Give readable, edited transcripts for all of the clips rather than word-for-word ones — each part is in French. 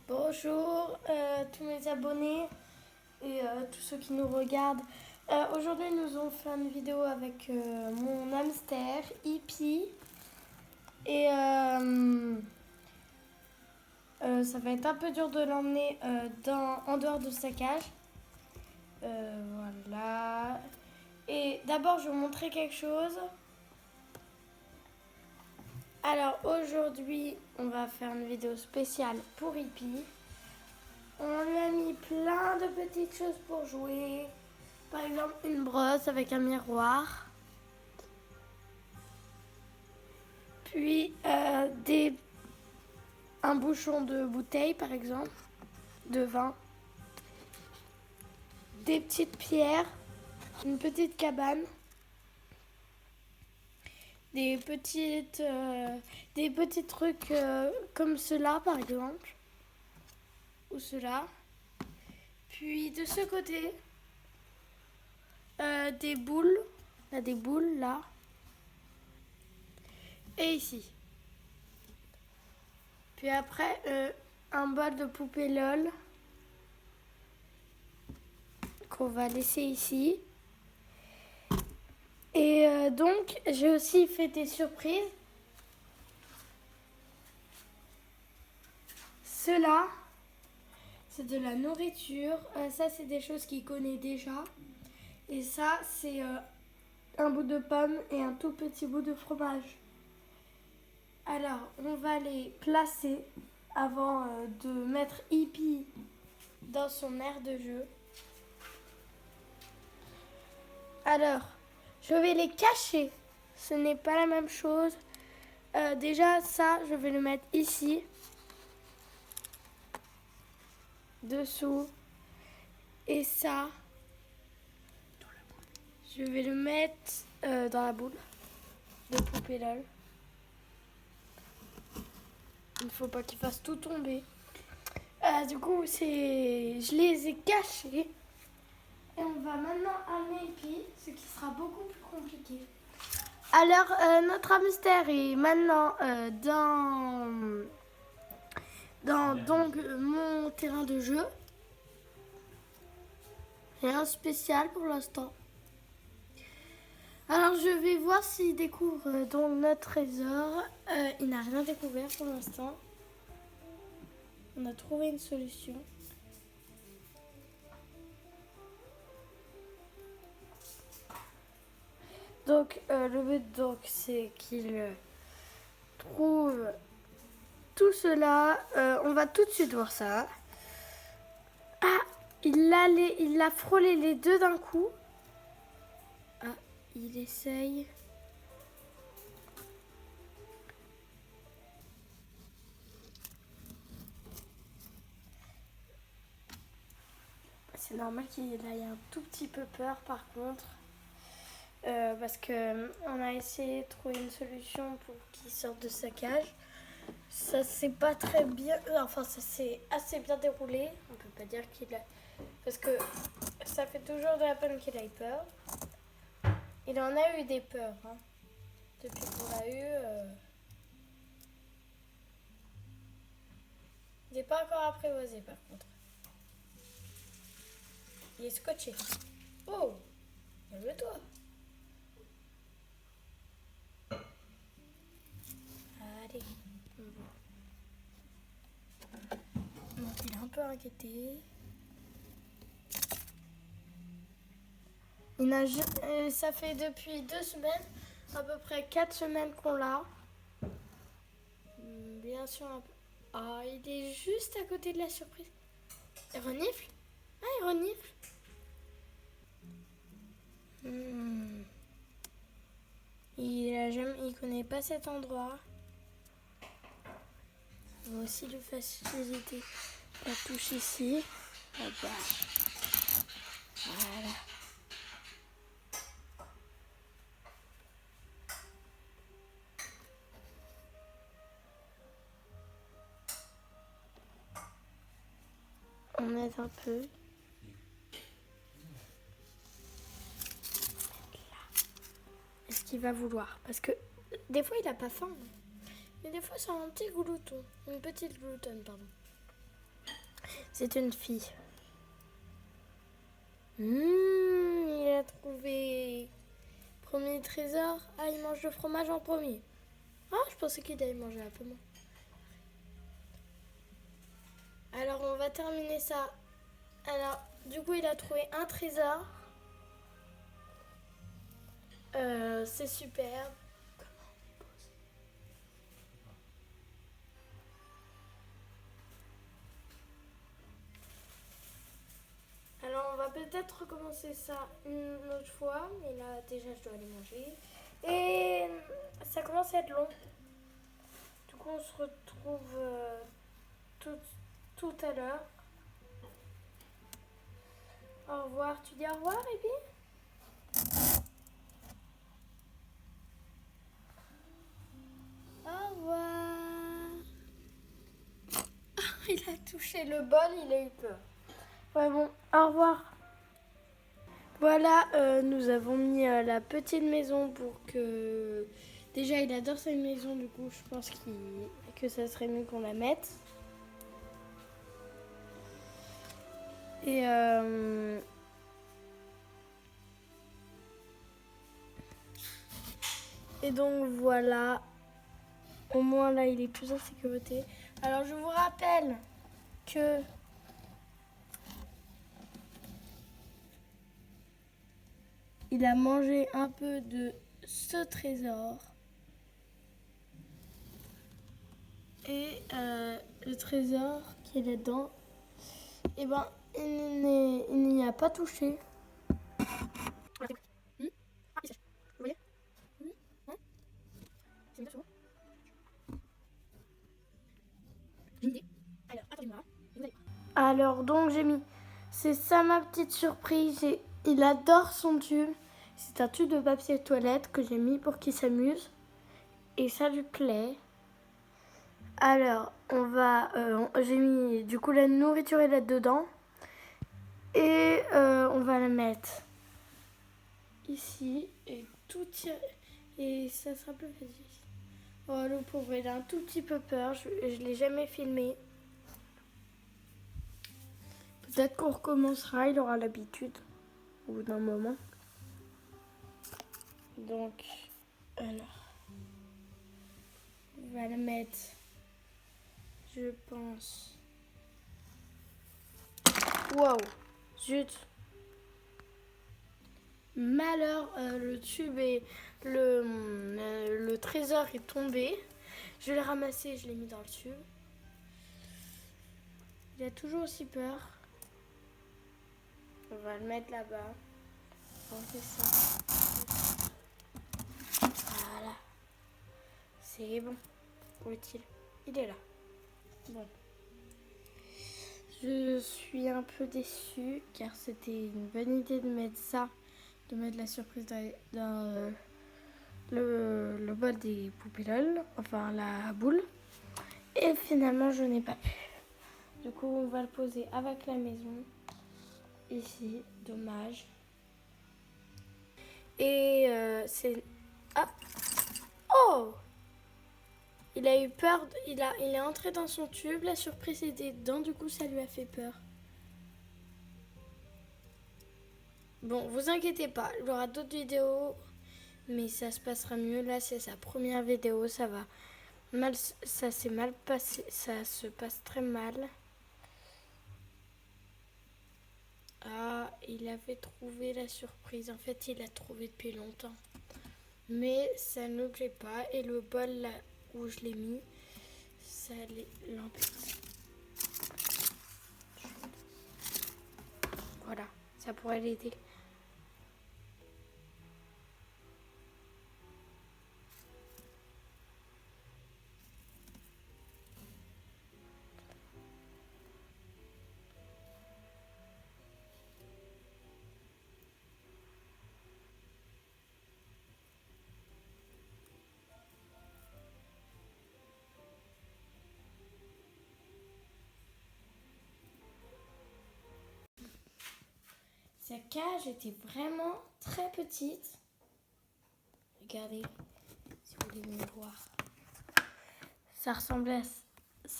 Bonjour tous mes abonnés et tous ceux qui nous regardent. Aujourd'hui nous allons faire une vidéo avec mon hamster Hippie et ça va être un peu dur de l'emmener en dehors de sa cage. Voilà. Et d'abord je vais vous montrer quelque chose. Alors aujourd'hui on va faire une vidéo spéciale pour Hippie. On lui a mis plein de petites choses pour jouer. Par exemple, une brosse avec un miroir. Puis un bouchon de bouteille, par exemple, de vin. Des petites pierres. Une petite cabane. Des petits trucs comme cela, par exemple. Ou cela. Puis de ce côté, des boules. Il y a des boules là. Et ici. Puis après, un bol de poupée LOL qu'on va laisser ici. Et donc, j'ai aussi fait des surprises. Cela, c'est de la nourriture. Ça, c'est des choses qu'il connaît déjà. Et ça, c'est un bout de pomme et un tout petit bout de fromage. Alors, on va les placer avant de mettre Hippie dans son aire de jeu. Alors, je vais les cacher. Ce n'est pas la même chose. Déjà, ça, je vais le mettre ici. Dessous. Et ça, je vais le mettre dans la boule de poupée LOL. Il ne faut pas qu'il fasse tout tomber. Du coup, je les ai cachés. Et on va maintenant amener Hippie, ce qui sera beaucoup plus compliqué. Alors, notre hamster est maintenant dans donc, mon terrain de jeu. Rien de spécial pour l'instant. Alors, je vais voir s'il découvre donc notre trésor. Il n'a rien découvert pour l'instant. On a trouvé une solution. Donc, le but, donc, c'est qu'il trouve tout cela. On va tout de suite voir ça. Ah, il a frôlé les deux d'un coup. Ah, il essaye. C'est normal qu'il ait un tout petit peu peur par contre. Parce qu'on a essayé de trouver une solution pour qu'il sorte de sa cage. Ça s'est pas très bien... Enfin, ça s'est assez bien déroulé. On peut pas dire qu'il a... Parce que ça fait toujours de la peine qu'il ait peur. Il en a eu des peurs. Hein. Depuis qu'on l'a eu... Il n'est pas encore apprivoisé par contre. Il est scotché. Oh, lève-toi. Allez. Donc il est un peu inquiété. Ça fait depuis 2 semaines, à peu près 4 semaines qu'on l'a. Bien sûr un peu. Ah, il est juste à côté de la surprise. Il renifle. Ah, il renifle. Il connaît pas cet endroit. On va aussi lui faciliter la touche ici. Hop. Voilà. On aide un peu. Est-ce qu'il va vouloir? Parce que des fois il a pas faim. Mais des fois c'est un petit glouton. Une petite gloutonne, pardon. C'est une fille. Il a trouvé. Premier trésor. Ah, il mange le fromage en premier. Ah, je pensais qu'il allait manger un peu moins. Alors, on va terminer ça. Alors, du coup, il a trouvé un trésor. C'est super. Alors, on va peut-être recommencer ça une autre fois. Mais là, déjà, je dois aller manger. Et ça commence à être long. Du coup, on se retrouve tout à l'heure. Au revoir. Tu dis au revoir, Epi? Au revoir. Il a touché le bol, il a eu peur. Ouais, bon, au revoir. Voilà, nous avons mis la petite maison pour que... Déjà, il adore cette maison, du coup, je pense que ça serait mieux qu'on la mette. Et donc, voilà. Au moins, là, il est plus en sécurité. Alors, je vous rappelle que... Il a mangé un peu de ce trésor. Et le trésor qui est là-dedans, eh ben, il n'y a pas touché. Alors donc j'ai mis, c'est ça ma petite surprise, il adore son tube. C'est un tube de papier toilette que j'ai mis pour qu'il s'amuse. Et ça lui plaît. Alors j'ai mis du coup la nourriture est là-dedans. Et on va la mettre ici et tout et ça sera plus facile. Oh le pauvre, il a un tout petit peu peur, je l'ai jamais filmé. Peut-être qu'on recommencera, il aura l'habitude au bout d'un moment. Donc, alors, on va le mettre, je pense. Wow, zut. Malheur, le tube et le trésor est tombé. Je l'ai ramassé, je l'ai mis dans le tube. Il a toujours aussi peur. On va le mettre là-bas. On fait ça. Voilà. C'est bon. Où est-il? Il est là. Bon. Je suis un peu déçue car c'était une bonne idée de mettre ça, de mettre la surprise dans le bol des poupées LOL, enfin la boule. Et finalement, je n'ai pas pu. Du coup, on va le poser avec la maison. Ici, dommage. Et c'est... Ah! Oh! Il a eu peur, il est entré dans son tube, la surprise était dedans, du coup ça lui a fait peur. Bon, vous inquiétez pas, il y aura d'autres vidéos, mais ça se passera mieux. Là, c'est sa première vidéo, ça va mal, ça s'est mal passé, ça se passe très mal. Ah, il avait trouvé la surprise. En fait, il l'a trouvé depuis longtemps. Mais ça ne plaît pas. Et le bol là où je l'ai mis, ça l'empêche. Voilà, ça pourrait l'aider. Sa cage était vraiment très petite. Regardez, si vous voulez mieux voir. Ça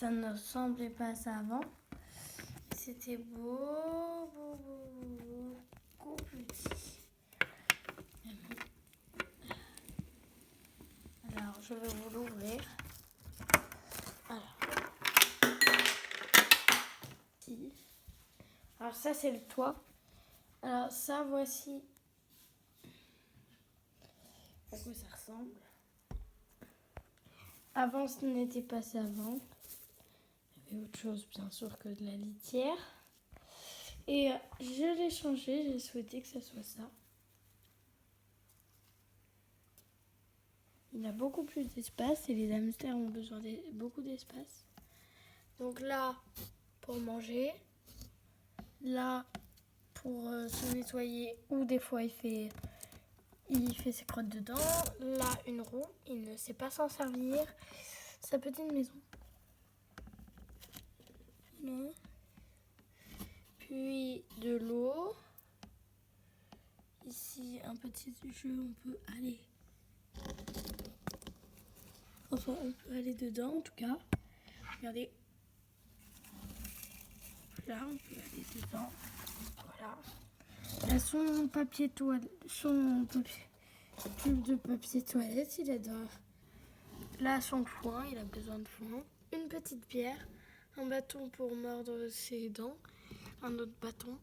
ne ressemblait pas à ça avant. c'était beaucoup plus petit. Alors, je vais vous l'ouvrir. Alors ça, c'est le toit. Alors ça, voici à quoi ça ressemble. Avant, ce n'était pas ça avant. Il y avait autre chose, bien sûr, que de la litière. Et je l'ai changé, j'ai souhaité que ça soit ça. Il a beaucoup plus d'espace et les hamsters ont besoin de beaucoup d'espace. Donc là, pour manger. Là, pour se nettoyer, ou des fois il fait ses crottes dedans. Là, une roue, il ne sait pas s'en servir. Sa petite maison. Voilà. Puis de l'eau. Ici, un petit jeu, on peut aller. Enfin, on peut aller dedans en tout cas. Regardez. Là, on peut aller dedans. Voilà. Là, son papier toilette, son tube de papier toilette, il adore. Là, son foin, il a besoin de foin. Une petite pierre, un bâton pour mordre ses dents, un autre bâton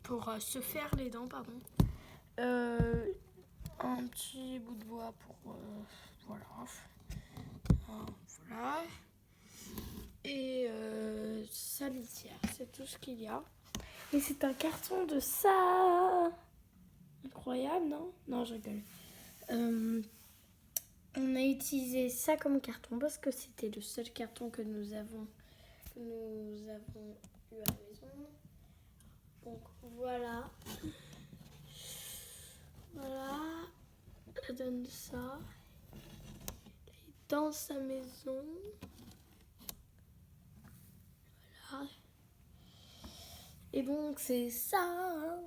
pour se faire les dents, pardon. Un petit bout de bois pour voilà. Voilà. Et sa litière, c'est tout ce qu'il y a. Et c'est un carton de ça. Incroyable, non? Non, je rigole. On a utilisé ça comme carton parce que c'était le seul carton que nous avons eu à la maison. Donc voilà. Voilà. Ça donne ça. Dans sa maison. Voilà. Et donc c'est ça.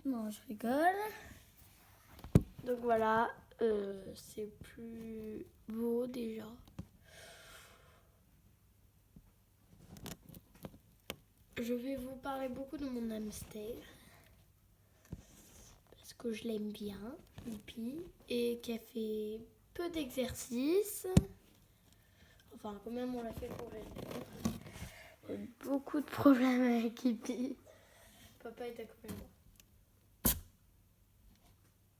Non, je rigole. Donc voilà. C'est plus beau déjà. Je vais vous parler beaucoup de mon hamster. Parce que je l'aime bien, Youpi, et qui a fait peu d'exercice. Enfin, quand même, on l'a fait pour elle. Il y a eu beaucoup de problèmes avec Youpi. Papa est à côté de moi.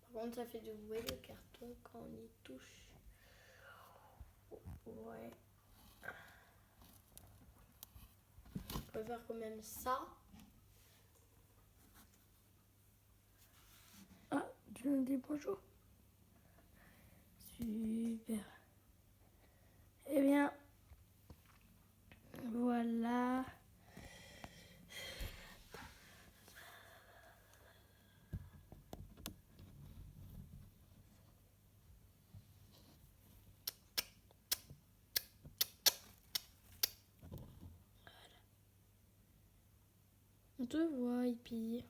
Par contre, ça fait du bruit le carton quand on y touche. Ouais. On peut faire quand même ça. Ah, tu me dis bonjour. Super. Eh bien, voilà. On te voit, Hippie.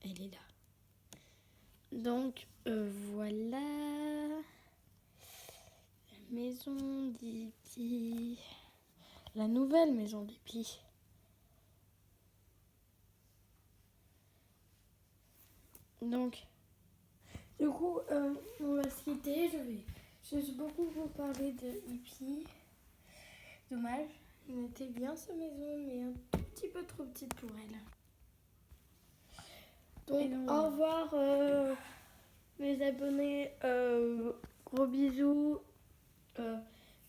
Elle est là. Donc, voilà. La maison d'Hippie. La nouvelle maison d'Hippie. Donc, du coup, on va se quitter. Je vais juste beaucoup vous parler de Hippie. Dommage. Elle était bien sa maison, mais un petit peu trop petite pour elle. Donc, au revoir mes abonnés. Gros bisous.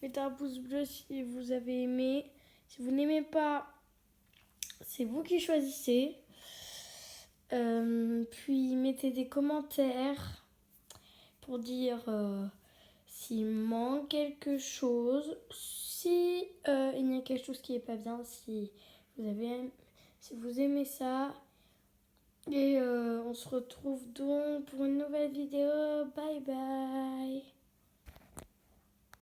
Mettez un pouce bleu si vous avez aimé. Si vous n'aimez pas, c'est vous qui choisissez. Puis mettez des commentaires pour dire s'il manque quelque chose, si il y a quelque chose qui n'est pas bien, si vous aimez ça. Et on se retrouve donc pour une nouvelle vidéo. Bye bye.